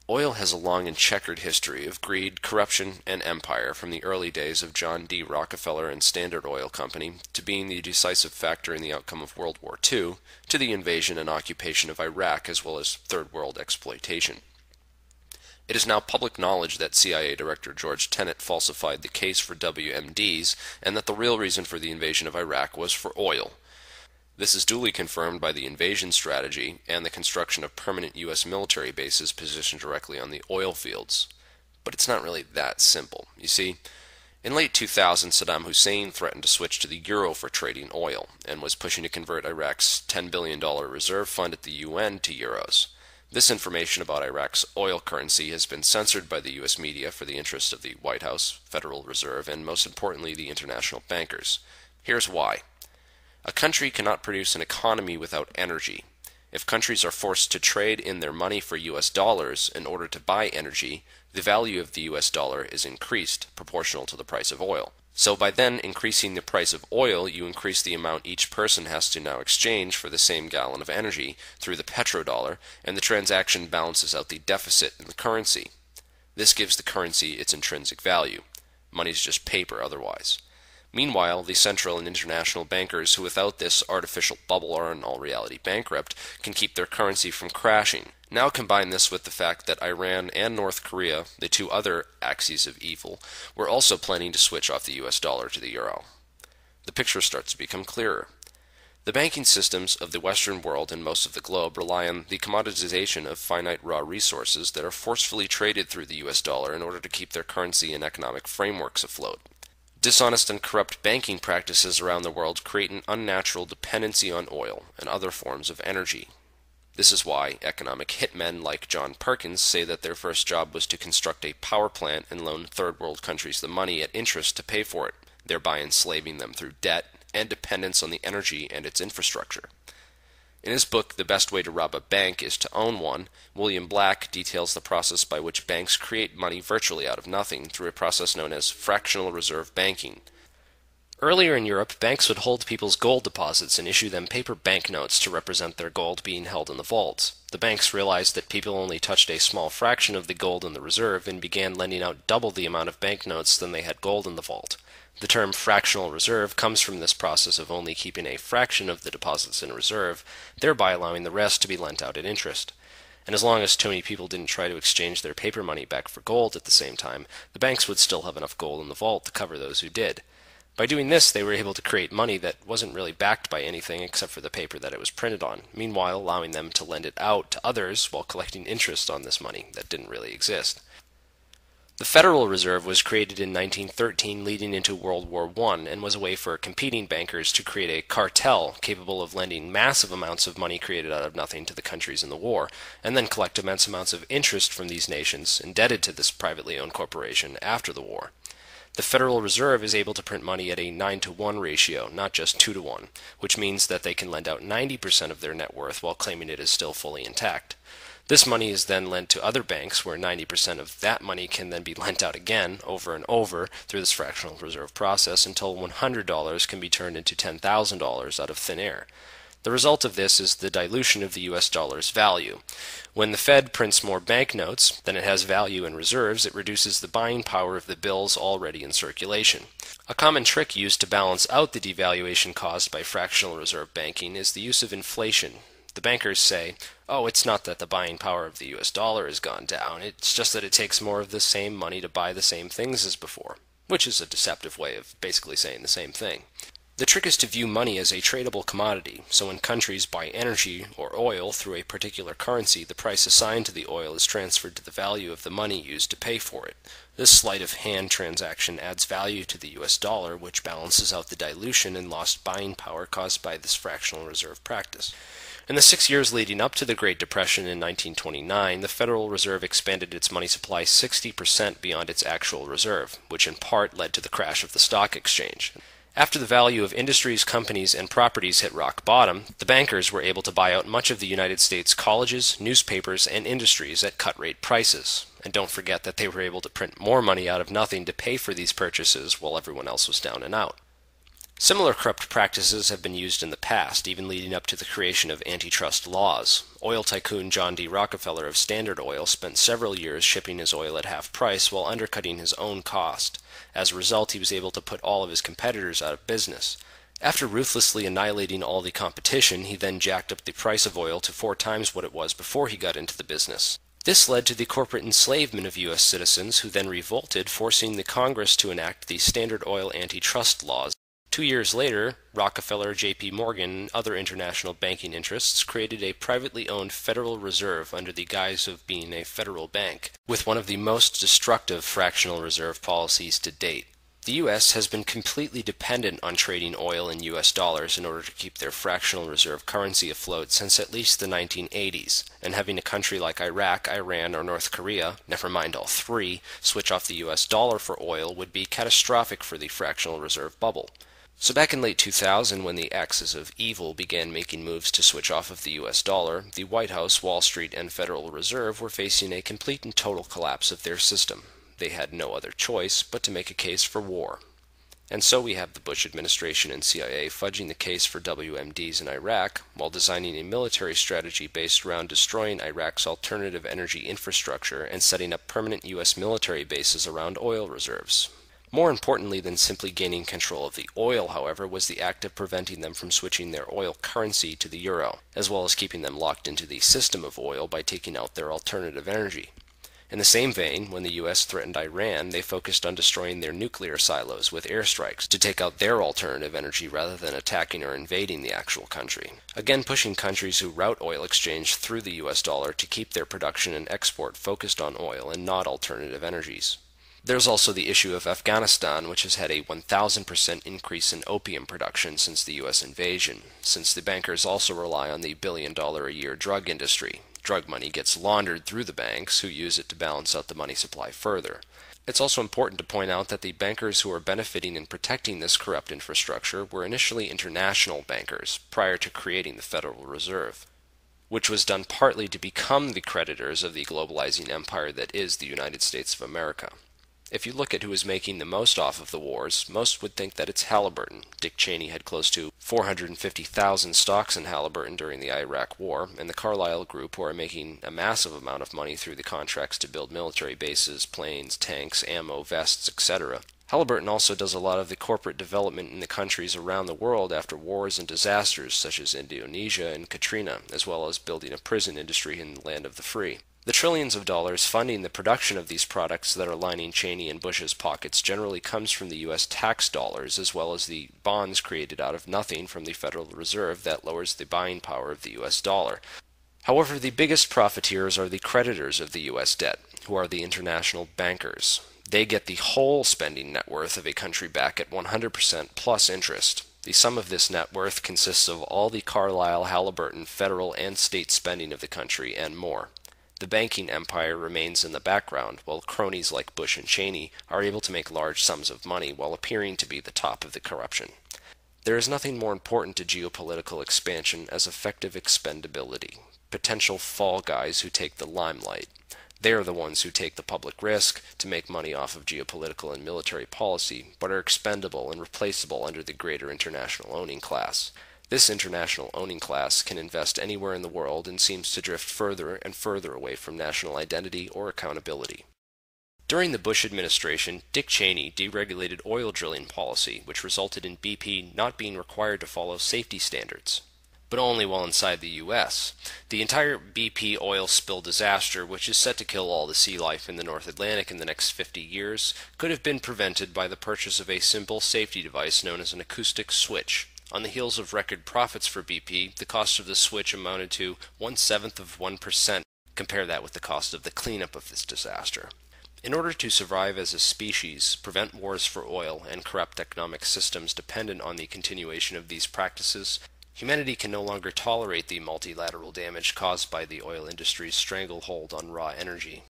Oil has a long and checkered history of greed, corruption, and empire, from the early days of John D. Rockefeller and Standard Oil Company to being the decisive factor in the outcome of World War II, to the invasion and occupation of Iraq, as well as Third World exploitation. It is now public knowledge that CIA Director George Tenet falsified the case for WMDs, and that the real reason for the invasion of Iraq was for oil. This is duly confirmed by the invasion strategy and the construction of permanent U.S. military bases positioned directly on the oil fields. But it's not really that simple. You see, in late 2000, Saddam Hussein threatened to switch to the euro for trading oil, and was pushing to convert Iraq's $10 billion reserve fund at the UN to euros. This information about Iraq's oil currency has been censored by the U.S. media for the interest of the White House, Federal Reserve, and most importantly the international bankers. Here's why. A country cannot produce an economy without energy. If countries are forced to trade in their money for US dollars in order to buy energy, the value of the US dollar is increased, proportional to the price of oil. So by then increasing the price of oil, you increase the amount each person has to now exchange for the same gallon of energy through the petrodollar, and the transaction balances out the deficit in the currency. This gives the currency its intrinsic value. Money's just paper otherwise. Meanwhile, the central and international bankers, who without this artificial bubble are in all reality bankrupt, can keep their currency from crashing. Now combine this with the fact that Iran and North Korea, the two other axes of evil, were also planning to switch off the US dollar to the euro. The picture starts to become clearer. The banking systems of the Western world and most of the globe rely on the commoditization of finite raw resources that are forcefully traded through the US dollar in order to keep their currency and economic frameworks afloat. Dishonest and corrupt banking practices around the world create an unnatural dependency on oil and other forms of energy. This is why economic hitmen like John Perkins say that their first job was to construct a power plant and loan third world countries the money at interest to pay for it, thereby enslaving them through debt and dependence on the energy and its infrastructure. In his book, The Best Way to Rob a Bank is to Own One, William Black details the process by which banks create money virtually out of nothing through a process known as fractional reserve banking. Earlier in Europe, banks would hold people's gold deposits and issue them paper banknotes to represent their gold being held in the vaults. The banks realized that people only touched a small fraction of the gold in the reserve and began lending out double the amount of banknotes than they had gold in the vault. The term fractional reserve comes from this process of only keeping a fraction of the deposits in reserve, thereby allowing the rest to be lent out at interest. And as long as too many people didn't try to exchange their paper money back for gold at the same time, the banks would still have enough gold in the vault to cover those who did. By doing this, they were able to create money that wasn't really backed by anything except for the paper that it was printed on, meanwhile allowing them to lend it out to others while collecting interest on this money that didn't really exist. The Federal Reserve was created in 1913 leading into World War I and was a way for competing bankers to create a cartel capable of lending massive amounts of money created out of nothing to the countries in the war, and then collect immense amounts of interest from these nations indebted to this privately owned corporation after the war. The Federal Reserve is able to print money at a 9-to-1 ratio, not just 2-to-1, which means that they can lend out 90% of their net worth while claiming it is still fully intact. This money is then lent to other banks, where 90% of that money can then be lent out again, over and over, through this fractional reserve process, until $100 can be turned into $10,000 out of thin air. The result of this is the dilution of the US dollar's value. When the Fed prints more banknotes than it has value in reserves, it reduces the buying power of the bills already in circulation. A common trick used to balance out the devaluation caused by fractional reserve banking is the use of inflation. The bankers say, oh, it's not that the buying power of the US dollar has gone down, it's just that it takes more of the same money to buy the same things as before, which is a deceptive way of basically saying the same thing. The trick is to view money as a tradable commodity, so when countries buy energy or oil through a particular currency, the price assigned to the oil is transferred to the value of the money used to pay for it. This sleight-of-hand transaction adds value to the US dollar, which balances out the dilution and lost buying power caused by this fractional reserve practice. In the 6 years leading up to the Great Depression in 1929, the Federal Reserve expanded its money supply 60% beyond its actual reserve, which in part led to the crash of the stock exchange. After the value of industries, companies, and properties hit rock bottom, the bankers were able to buy out much of the United States colleges, newspapers, and industries at cut-rate prices. And don't forget that they were able to print more money out of nothing to pay for these purchases while everyone else was down and out. Similar corrupt practices have been used in the past, even leading up to the creation of antitrust laws. Oil tycoon John D. Rockefeller of Standard Oil spent several years shipping his oil at half price while undercutting his own cost. As a result, he was able to put all of his competitors out of business. After ruthlessly annihilating all the competition, he then jacked up the price of oil to 4 times what it was before he got into the business. This led to the corporate enslavement of U.S. citizens, who then revolted, forcing the Congress to enact the Standard Oil antitrust laws. 2 years later, Rockefeller, J.P. Morgan, and other international banking interests created a privately owned Federal Reserve under the guise of being a federal bank, with one of the most destructive fractional reserve policies to date. The U.S. has been completely dependent on trading oil in U.S. dollars in order to keep their fractional reserve currency afloat since at least the 1980s, and having a country like Iraq, Iran, or North Korea, never mind all three, switch off the U.S. dollar for oil would be catastrophic for the fractional reserve bubble. So back in late 2000, when the axis of evil began making moves to switch off of the US dollar, the White House, Wall Street, and Federal Reserve were facing a complete and total collapse of their system. They had no other choice but to make a case for war. And so we have the Bush administration and CIA fudging the case for WMDs in Iraq, while designing a military strategy based around destroying Iraq's alternative energy infrastructure and setting up permanent US military bases around oil reserves. More importantly than simply gaining control of the oil, however, was the act of preventing them from switching their oil currency to the euro, as well as keeping them locked into the system of oil by taking out their alternative energy. In the same vein, when the U.S. threatened Iran, they focused on destroying their nuclear silos with airstrikes to take out their alternative energy rather than attacking or invading the actual country. Again, pushing countries who route oil exchange through the U.S. dollar to keep their production and export focused on oil and not alternative energies. There's also the issue of Afghanistan, which has had a 1,000% increase in opium production since the U.S. invasion, since the bankers also rely on the billion-dollar-a-year drug industry. Drug money gets laundered through the banks, who use it to balance out the money supply further. It's also important to point out that the bankers who are benefiting and protecting this corrupt infrastructure were initially international bankers, prior to creating the Federal Reserve, which was done partly to become the creditors of the globalizing empire that is the United States of America. If you look at who is making the most off of the wars, most would think that it's Halliburton. Dick Cheney had close to 450,000 stocks in Halliburton during the Iraq War, and the Carlyle Group, who are making a massive amount of money through the contracts to build military bases, planes, tanks, ammo, vests, etc. Halliburton also does a lot of the corporate development in the countries around the world after wars and disasters such as Indonesia and Katrina, as well as building a prison industry in the land of the free. The trillions of dollars funding the production of these products that are lining Cheney and Bush's pockets generally comes from the U.S. tax dollars, as well as the bonds created out of nothing from the Federal Reserve that lowers the buying power of the U.S. dollar. However, the biggest profiteers are the creditors of the U.S. debt, who are the international bankers. They get the whole spending net worth of a country back at 100% plus interest. The sum of this net worth consists of all the Carlyle, Halliburton, federal, and state spending of the country, and more. The banking empire remains in the background, while cronies like Bush and Cheney are able to make large sums of money while appearing to be the top of the corruption. There is nothing more important to geopolitical expansion as effective expendability. Potential fall guys who take the limelight. They are the ones who take the public risk to make money off of geopolitical and military policy, but are expendable and replaceable under the greater international owning class. This international owning class can invest anywhere in the world and seems to drift further and further away from national identity or accountability. During the Bush administration, Dick Cheney deregulated oil drilling policy, which resulted in BP not being required to follow safety standards, but only while inside the U.S. The entire BP oil spill disaster, which is set to kill all the sea life in the North Atlantic in the next 50 years, could have been prevented by the purchase of a simple safety device known as an acoustic switch. On the heels of record profits for BP, the cost of the switch amounted to 1/7%. Compare that with the cost of the cleanup of this disaster. In order to survive as a species, prevent wars for oil, and corrupt economic systems dependent on the continuation of these practices, humanity can no longer tolerate the multilateral damage caused by the oil industry's stranglehold on raw energy.